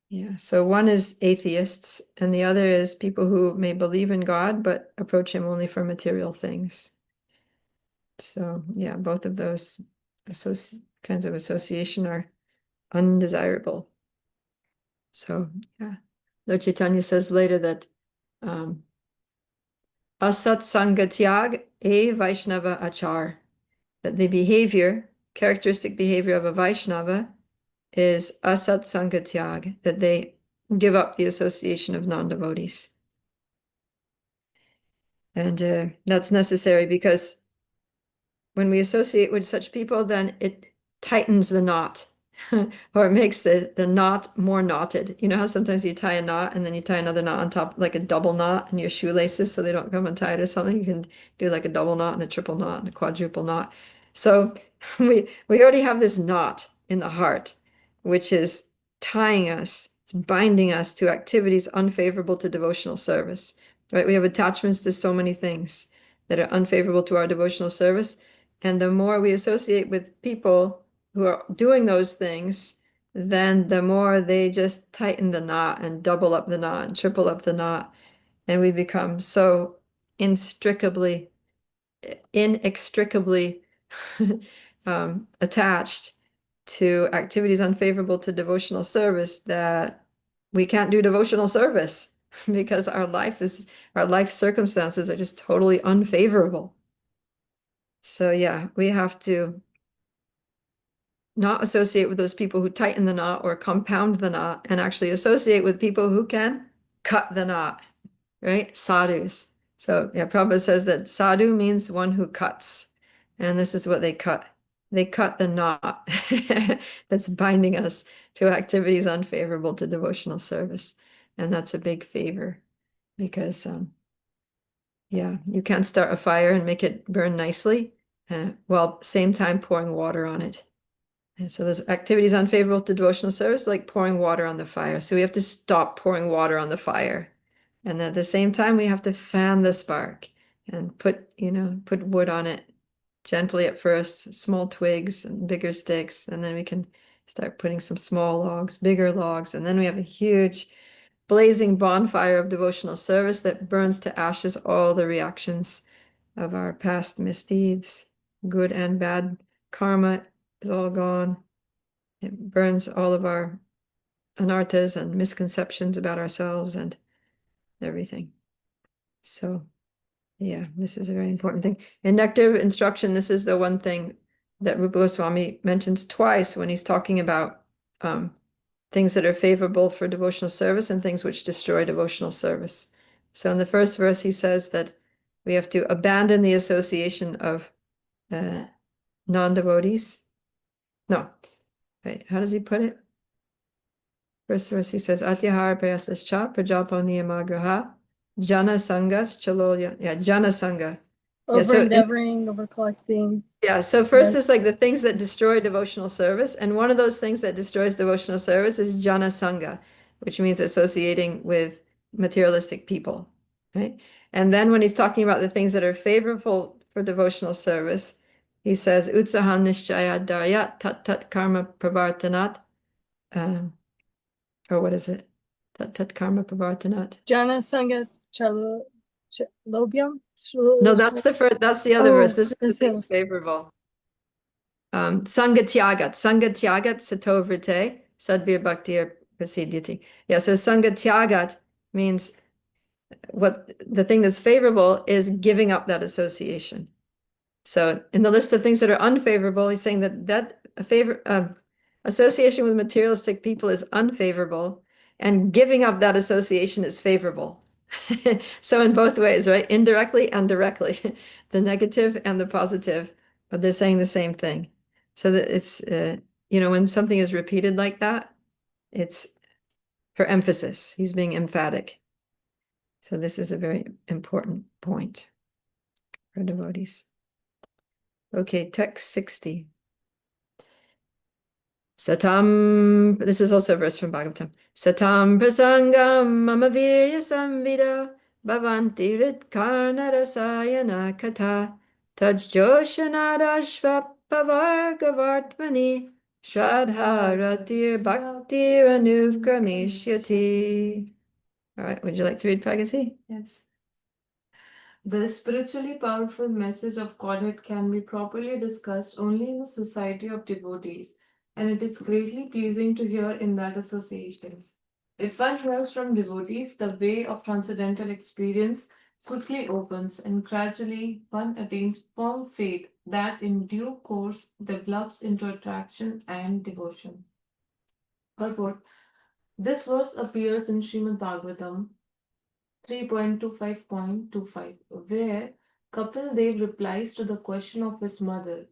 Yeah, so one is atheists, and the other is people who may believe in God, but approach him only for material things. So, yeah, both of those kinds of association are undesirable. So, yeah. Lord Chaitanya says later that asat sangatyag e Vaishnava achar, that the characteristic behavior of a Vaishnava is asat sangatyag, that they give up the association of non-devotees. And that's necessary because when we associate with such people, then it tightens the knot. or it makes the knot more knotted. You know how sometimes you tie a knot and then you tie another knot on top, like a double knot in your shoelaces so they don't come untied or something. You can do like a double knot and a triple knot and a quadruple knot. So we already have this knot in the heart, which is tying us, it's binding us to activities unfavorable to devotional service, right? We have attachments to so many things that are unfavorable to our devotional service. And the more we associate with people who are doing those things, then the more they just tighten the knot and double up the knot and triple up the knot. And we become so inextricably attached to activities unfavorable to devotional service that we can't do devotional service because our life circumstances are just totally unfavorable. So yeah, we have to not associate with those people who tighten the knot or compound the knot, and actually associate with people who can cut the knot, right? Sadhus. So yeah, Prabhupada says that sadhu means one who cuts. And this is what they cut. They cut the knot that's binding us to activities unfavorable to devotional service. And that's a big favor because, yeah, you can't start a fire and make it burn nicely while same time pouring water on it. And so there's activities unfavorable to devotional service, like pouring water on the fire. So we have to stop pouring water on the fire. And at the same time, we have to fan the spark and put wood on it gently at first, small twigs and bigger sticks. And then we can start putting some small logs, bigger logs. And then we have a huge blazing bonfire of devotional service that burns to ashes all the reactions of our past misdeeds, good and bad karma is all gone. It burns all of our anarthas and misconceptions about ourselves and everything. So yeah, this is a very important thing. In Nectar Instruction, this is the one thing that Rupa Goswami mentions twice when he's talking about things that are favorable for devotional service and things which destroy devotional service. So in the first verse, he says that we have to abandon the association of non-devotees. No, wait, how does he put it? First verse, he says, Atyahara prayasascha prajapo niyamagraha jana sangas chalolya. Yeah, jana sanga. Yeah, Over so endeavoring, over collecting. yeah, so first is like the things that destroy devotional service. And one of those things that destroys devotional service is jana sanga, which means associating with materialistic people, right? And then when he's talking about the things that are favorable for devotional service, he says, Utsahan nishchaya darya tat tat karma pravartanat. Or what is it? Tat karma pravartanat. Jana Sangha Chalobyam? No, that's the other verse. This is the that's the things favorable. Sangatyagat satovrite sadbir bhaktir prasidyati. Yeah, so sangatyagat means what the thing that's favorable is giving up that association. So in the list of things that are unfavorable, he's saying that association with materialistic people is unfavorable, and giving up that association is favorable. So in both ways, right? Indirectly and directly, the negative and the positive, but they're saying the same thing. So that it's, when something is repeated like that, it's for emphasis. He's being emphatic. So this is a very important point for devotees. Okay, text 60. Satam, this is also a verse from Bhagavatam. Satam prasangam mama virya samvida bhavanti ritkarna rasayana katha tajjoshanadashva pavargavartmani shradharatir bhaktir anuvkramishyati. All right, would you like to read Pragati? Yes. The spiritually powerful message of Godhead can be properly discussed only in a society of devotees, and it is greatly pleasing to hear in that association. If one hears from devotees, the way of transcendental experience quickly opens, and gradually one attains firm faith that in due course develops into attraction and devotion. Purport. This verse appears in Srimad Bhagavatam 3.25.25, where Kapil Dev replies to the question of his mother,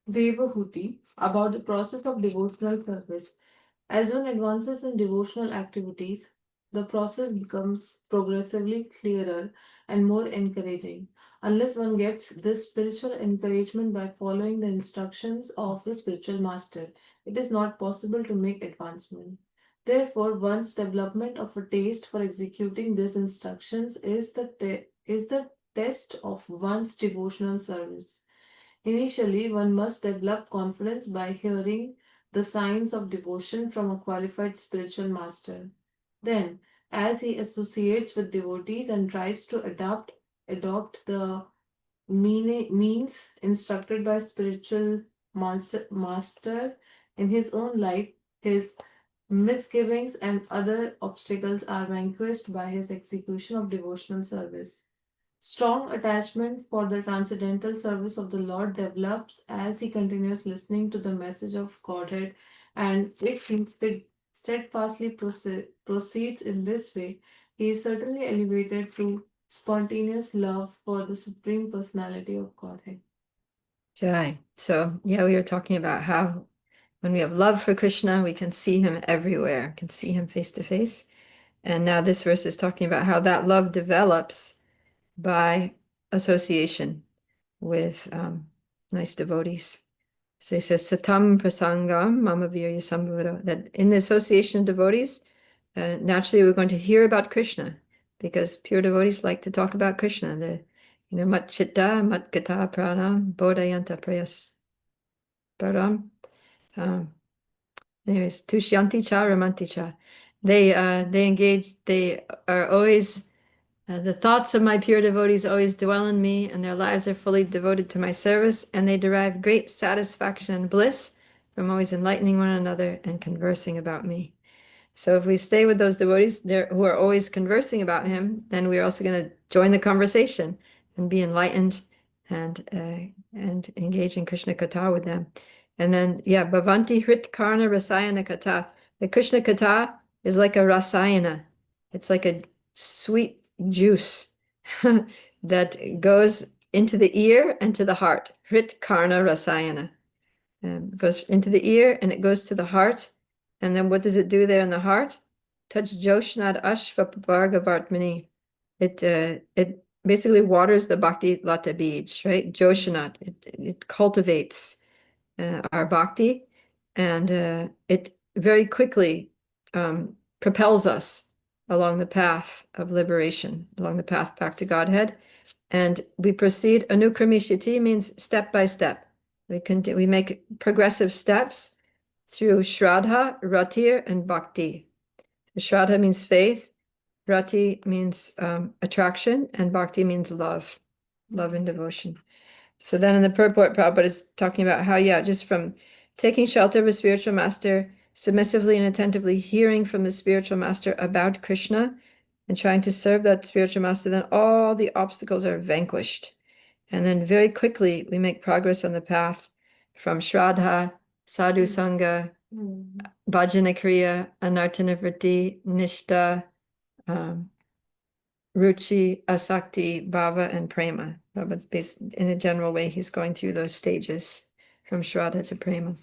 Devahuti about the process of devotional service. As one advances in devotional activities, the process becomes progressively clearer and more encouraging. Unless one gets this spiritual encouragement by following the instructions of the spiritual master, it is not possible to make advancement. Therefore, one's development of a taste for executing these instructions is the test of one's devotional service. Initially, one must develop confidence by hearing the signs of devotion from a qualified spiritual master. Then, as he associates with devotees and tries to adopt the means instructed by spiritual master in his own life, his misgivings and other obstacles are vanquished by his execution of devotional service. Strong attachment for the transcendental service of the Lord develops as he continues listening to the message of Godhead, and if he steadfastly proceeds in this way, he is certainly elevated to spontaneous love for the Supreme Personality of Godhead. Jai. So, yeah, we were talking about how when we have love for Krishna, we can see him everywhere, can see him face to face. And now this verse is talking about how that love develops by association with nice devotees. So he says, Satam prasangam mama virya sambhava, that in the association of devotees, naturally we're going to hear about Krishna, because pure devotees like to talk about Krishna. Mat chitta, mat gata pranam, bodhayanta prayas param. Anyways, tushyanti cha ramanti cha. They engage, they are always, the thoughts of my pure devotees always dwell in me, and their lives are fully devoted to my service, and they derive great satisfaction and bliss from always enlightening one another and conversing about me. So if we stay with those devotees who are always conversing about him, then we're also going to join the conversation and be enlightened and engage in Krishna Katha with them. And then, yeah, Bhavanti Hrit Karna Rasayana Katha. The Krishna Katha is like a rasayana. It's like a sweet juice that goes into the ear and to the heart. Hrit Karna Rasayana. Goes into the ear and it goes to the heart. And then what does it do there in the heart? Touch Joshnad Ashva Varga Vartmani. It basically waters the bhakti lata beads, right? Joshnad. It cultivates our bhakti, and it very quickly propels us along the path of liberation, along the path back to Godhead. And we proceed, anukramishiti means step by step. We make progressive steps through Shraddha, Ratir, and Bhakti. Shraddha means faith, Rati means attraction, and Bhakti means love and devotion. So then in the purport, Prabhupada is talking about how, yeah, just from taking shelter of a spiritual master, submissively and attentively hearing from the spiritual master about Krishna and trying to serve that spiritual master, then all the obstacles are vanquished. And then very quickly, we make progress on the path from Shraddha, Sadhu Sangha, Bhajana Kriya, Anarthanavritti, Nishta, Ruchi, Asakti, Bhava, and Prema. But in a general way, he's going through those stages from Shraddha to Prema.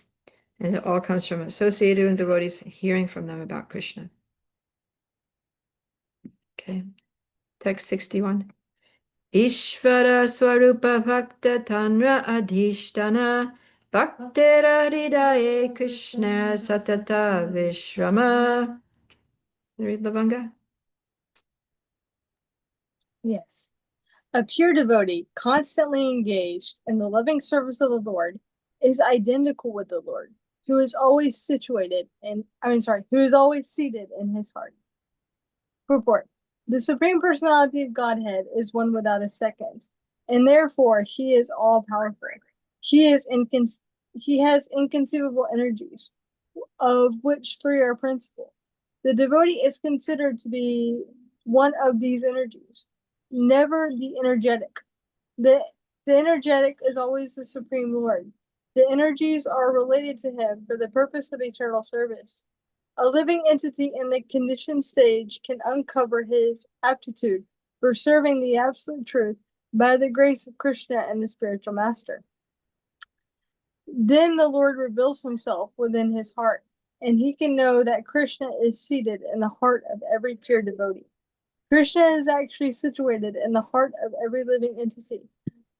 And it all comes from associated with devotees, hearing from them about Krishna. Okay, text 61. Ishvara Swarupa Bhakta Tanra Adhishtana Bhaktera Hridaye Krishna Satata Vishrama. Read Lavanga. Yes. A pure devotee, constantly engaged in the loving service of the Lord, is identical with the Lord, who is always seated in his heart. Purport. The Supreme Personality of Godhead is one without a second, and therefore he is all-powerful. He has inconceivable energies, of which three are principal. The devotee is considered to be one of these energies, never the energetic. The energetic is always the Supreme Lord. The energies are related to him for the purpose of eternal service. A living entity in the conditioned stage can uncover his aptitude for serving the absolute truth by the grace of Krishna and the spiritual master. Then the Lord reveals himself within his heart, and he can know that Krishna is seated in the heart of every pure devotee. Krishna is actually situated in the heart of every living entity,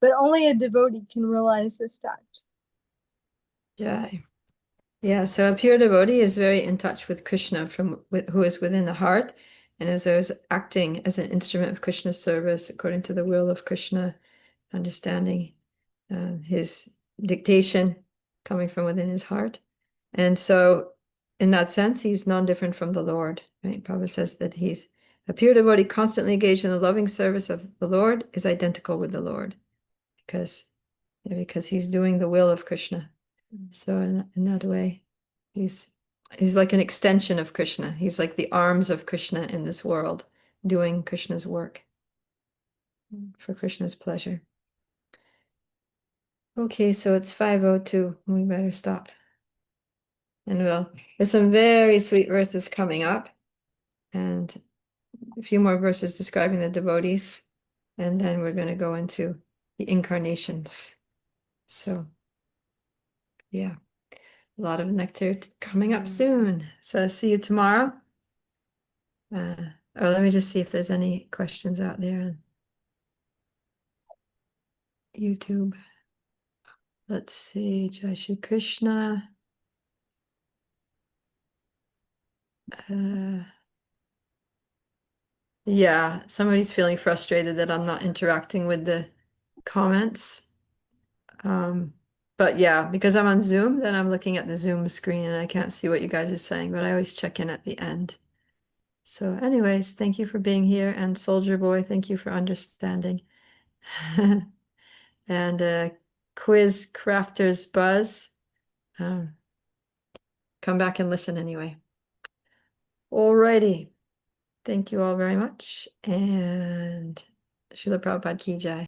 but only a devotee can realize this fact. Yeah. Yeah, so a pure devotee is very in touch with Krishna who is within the heart and is acting as an instrument of Krishna's service according to the will of Krishna, understanding his dictation coming from within his heart. And so in that sense, he's non-different from the Lord, right? Prabhupada says that he's a pure devotee constantly engaged in the loving service of the Lord is identical with the Lord because he's doing the will of Krishna. So in that way, he's like an extension of Krishna. He's like the arms of Krishna in this world, doing Krishna's work for Krishna's pleasure. Okay, so it's 5:02. We better stop. And there's some very sweet verses coming up, and a few more verses describing the devotees, and then we're going to go into the incarnations. So, yeah. A lot of nectar coming up soon. So see you tomorrow. Let me just see if there's any questions out there on YouTube. Let's see. Jai Shri Krishna. Yeah, somebody's feeling frustrated that I'm not interacting with the comments. But yeah, because I'm on Zoom, then I'm looking at the Zoom screen and I can't see what you guys are saying, but I always check in at the end. So anyways, thank you for being here, and Soldier Boy, thank you for understanding. And Quiz Crafters Buzz, come back and listen anyway. Alrighty. Thank you all very much, and Srila Prabhupada Ki Jai.